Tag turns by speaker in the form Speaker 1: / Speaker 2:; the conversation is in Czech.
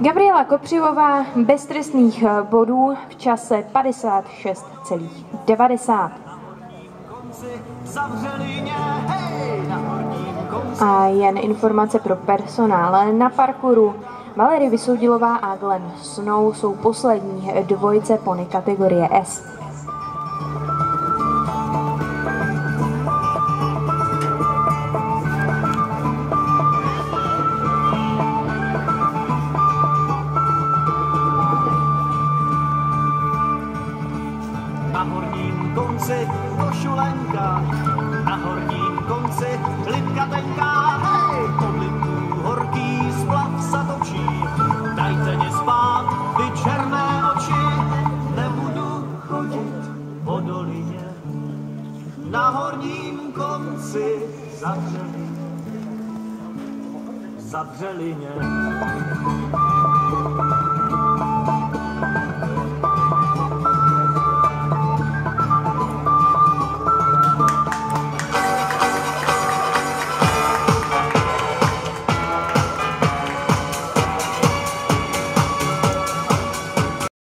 Speaker 1: Gabriela Kopřivová bez trestných bodů v čase 56,90. A jen informace pro personál. Na parkouru Valerie Vysoudilová a Glenn Snow jsou poslední dvojice pony kategorie S.
Speaker 2: Na horním konci košulenka, na horním konci lipka tenká, hej, od lipků horký splav se točí, dajte mě spát, vy černé oči, nebudu chodit po dolině, na horním konci za dřelině.